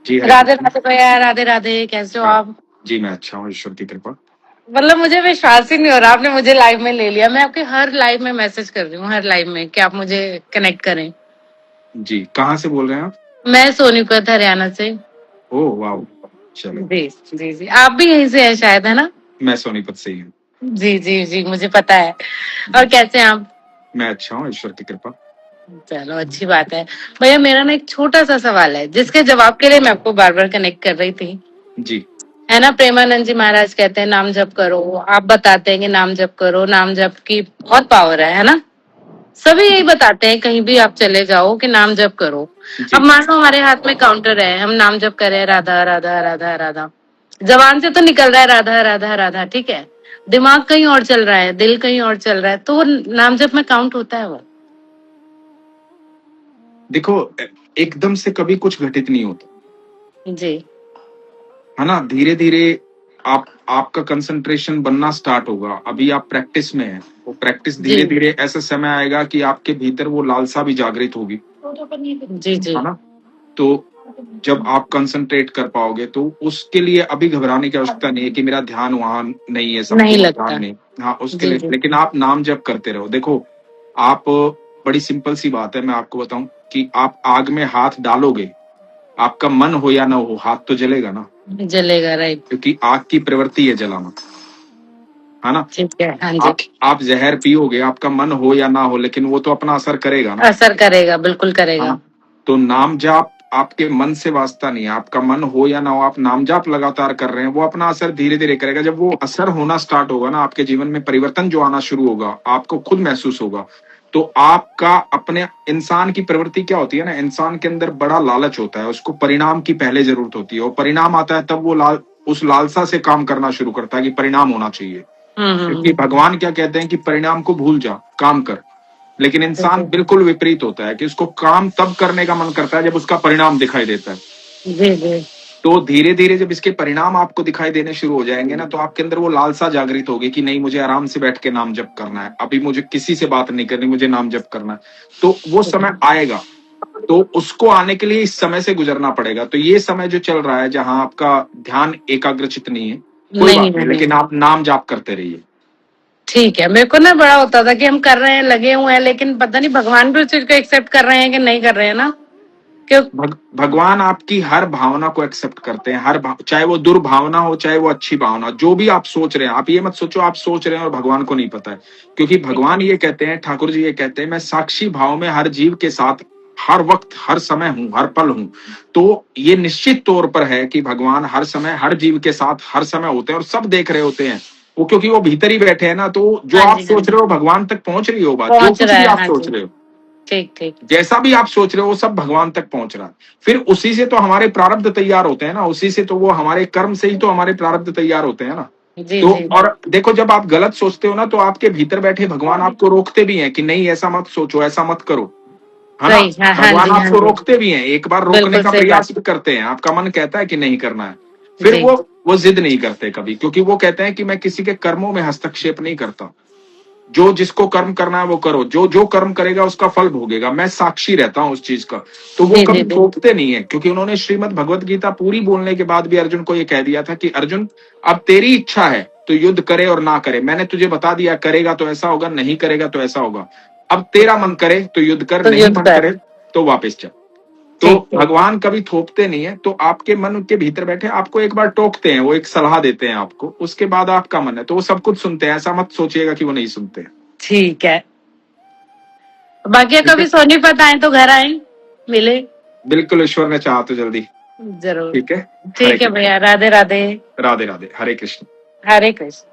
जी हरे राधे कृष्ण। राधे भैया, राधे राधे। कैसे हो आप? जी मैं अच्छा हूँ, ईश्वर की कृपा। मतलब मुझे विश्वास ही नहीं हो रहा आपने मुझे लाइव में ले लिया। मैं आपके हर लाइव में मैसेज कर रही हूँ, हर लाइव में कि आप मुझे कनेक्ट करें। जी कहाँ से बोल रहे हैं आप? मैं सोनीपत हरियाणा से। ओह वाह। चलो। जी जी जी, आप भी यहीं से हैं शायद, है ना? मैं सोनीपत से ही हूँ। जी जी जी, मुझे पता है। और जी कैसे हैं आप? मैं अच्छा हूँ, ईश्वर की कृपा। चलो अच्छी बात है। भैया मेरा ना एक छोटा सा सवाल है जिसके जवाब के लिए मैं आपको बार बार कनेक्ट कर रही थी। जी है ना, प्रेमानंद जी महाराज कहते हैं नाम जप करो। आप बताते हैं कि नाम जप करो, नाम जप की बहुत पावर है ना? सभी यही जी बताते हैं कहीं भी आप चले जाओ कि नाम जप करो। अब जी मान लो हमारे हाथ में काउंटर है, हम नाम जप कर रहे हैं राधा राधा राधा राधा। जबान से तो निकल रहा है राधा राधा राधा, ठीक है। दिमाग कहीं और चल रहा है, दिल कहीं और चल रहा है, तो वो नाम जप में काउंट होता है वो? देखो, एकदम से कभी कुछ घटित नहीं होता, जी है ना। धीरे धीरे आपका कंसंट्रेशन बनना स्टार्ट होगा। अभी आप प्रैक्टिस में हैं, वो प्रैक्टिस जी धीरे धीरे ऐसा समय आएगा कि आपके भीतर वो लालसा भी जागृत होगी, जी जी। है ना। तो जब आप कंसंट्रेट कर पाओगे तो उसके लिए अभी घबराने की आवश्यकता नहीं है कि मेरा ध्यान वहां नहीं है, नहीं संपूर्ण ध्यान लगता। नहीं। हाँ उसके जी लिए, जी लेकिन आप नाम जप करते रहो। देखो आप, बड़ी सिंपल सी बात है, मैं आपको बताऊं कि आप आग में हाथ डालोगे, आपका मन हो या ना हो, हाथ तो जलेगा ना, जलेगा, राइट। क्योंकि आग की प्रवृत्ति है जलाना, है ना। ठीक है, हाँ जी। आप जहर पियोगे, आपका मन हो या ना हो, लेकिन वो तो अपना असर करेगा ना, असर करेगा, बिल्कुल है करेगा। ना। तो नाम जाप आपके मन से वास्ता नहीं है, आपका मन हो या ना हो, आप नाम जाप लगातार कर रहे हैं, वो अपना असर धीरे धीरे करेगा। जब वो असर होना स्टार्ट होगा ना, आपके जीवन में परिवर्तन जो आना शुरू होगा, आपको खुद महसूस होगा। तो आपका अपने, इंसान की प्रवृत्ति क्या होती है ना, इंसान के अंदर बड़ा लालच होता है, उसको परिणाम की पहले जरूरत होती है, और परिणाम आता है तब वो उस लालसा से काम करना शुरू करता है कि परिणाम होना चाहिए। क्योंकि हम्म। भगवान क्या कहते हैं कि परिणाम को भूल जा, काम कर। लेकिन इंसान बिल्कुल विपरीत होता है कि उसको काम तब करने का मन करता है जब उसका परिणाम दिखाई देता है। जी जी तो धीरे धीरे जब इसके परिणाम आपको दिखाई देने शुरू हो जाएंगे ना, तो आपके अंदर वो लालसा जागृत होगी कि नहीं, मुझे आराम से बैठ के नाम जप करना है, अभी मुझे किसी से बात नहीं करनी, मुझे नाम जप करना है। तो वो समय आएगा, तो उसको आने के लिए इस समय से गुजरना पड़ेगा। तो ये समय जो चल रहा है जहां आपका ध्यान एकाग्रचित नहीं है, कोई नहीं बात नहीं, नहीं। लेकिन आप नाम जाप करते रहिए। ठीक है, मेरे को ना बड़ा होता था कि हम कर रहे हैं, लगे हुए हैं, लेकिन पता नहीं भगवान भी उस चीज को एक्सेप्ट कर रहे हैं कि नहीं कर रहे हैं ना। क्यों? भगवान आपकी हर भावना को एक्सेप्ट करते हैं, चाहे वो दुर्भावना हो, चाहे वो अच्छी भावना। जो भी आप सोच रहे हैं, आप ये मत सोचो आप सोच रहे हैं और भगवान को नहीं पता है। क्योंकि भगवान ये कहते हैं, ठाकुर जी ये कहते हैं, मैं साक्षी भाव में हर जीव के साथ हर वक्त हर समय हूं, हर पल हूं। तो ये निश्चित तौर पर है कि भगवान हर समय हर जीव के साथ हर समय होते हैं और सब देख रहे होते हैं। वो क्योंकि वो भीतर ही बैठे हैं ना, तो जो हाँ आप जी हाँ सोच जी। रहे हो भगवान तक पहुंच रही हो बात, जो पहुंच कुछ रहा भी है, आप हाँ सोच जी। रहे हो, ठीक ठीक। जैसा भी आप सोच रहे हो वो सब भगवान तक पहुंच रहा है। फिर उसी से तो हमारे प्रारब्ध तैयार होते हैं ना, उसी से तो वो हमारे कर्म से ही तो हमारे प्रारब्ध तैयार होते हैं ना। जी तो जी। और देखो, जब आप गलत सोचते हो ना, तो आपके भीतर बैठे भगवान आपको रोकते भी हैं कि नहीं ऐसा मत सोचो, ऐसा मत करो, है ना। सही, हाँ हाँ भगवान जी हाँ आपको जी। रोकते भी हैं, एक बार रोकने बिल्कुल का सही बात। प्रयास भी करते हैं, आपका मन कहता है कि नहीं करना है। फिर जी वो जिद नहीं करते कभी, क्योंकि वो कहते हैं कि मैं किसी के कर्मों में हस्तक्षेप नहीं करता। जो जिसको कर्म करना है वो करो, जो जो कर्म करेगा उसका फल भोगेगा, मैं साक्षी रहता हूं उस चीज का। तो वो जी जी कभी जी। थोपते नहीं है, क्योंकि उन्होंने श्रीमद् भगवत गीता पूरी बोलने के बाद भी अर्जुन को ये कह दिया था कि अर्जुन, अब तेरी इच्छा है तो युद्ध करे और ना करे। मैंने तुझे बता दिया, करेगा तो ऐसा होगा, नहीं करेगा तो ऐसा होगा। अब तेरा मन करे तो युद्ध कर, तो नहीं युद्ध मन कर। करे तो वापस जा। तो ठीक ठीक। भगवान कभी थोपते नहीं है। तो आपके मन के भीतर बैठे आपको एक बार टोकते हैं, वो एक सलाह देते हैं आपको, उसके बाद आपका मन है तो वो सब कुछ सुनते हैं। ऐसा मत सोचिएगा कि वो नहीं सुनते हैं। ठीक है। बाकी ठीक है, कभी सोनीपत आए तो घर आए, मिले। बिल्कुल, ईश्वर ने चाहा तो जल्दी। जरूर। ठीक है। हरे ठीक है कृष्ण। भैया, राधे राधे। राधे राधे, हरे कृष्ण। हरे कृष्ण।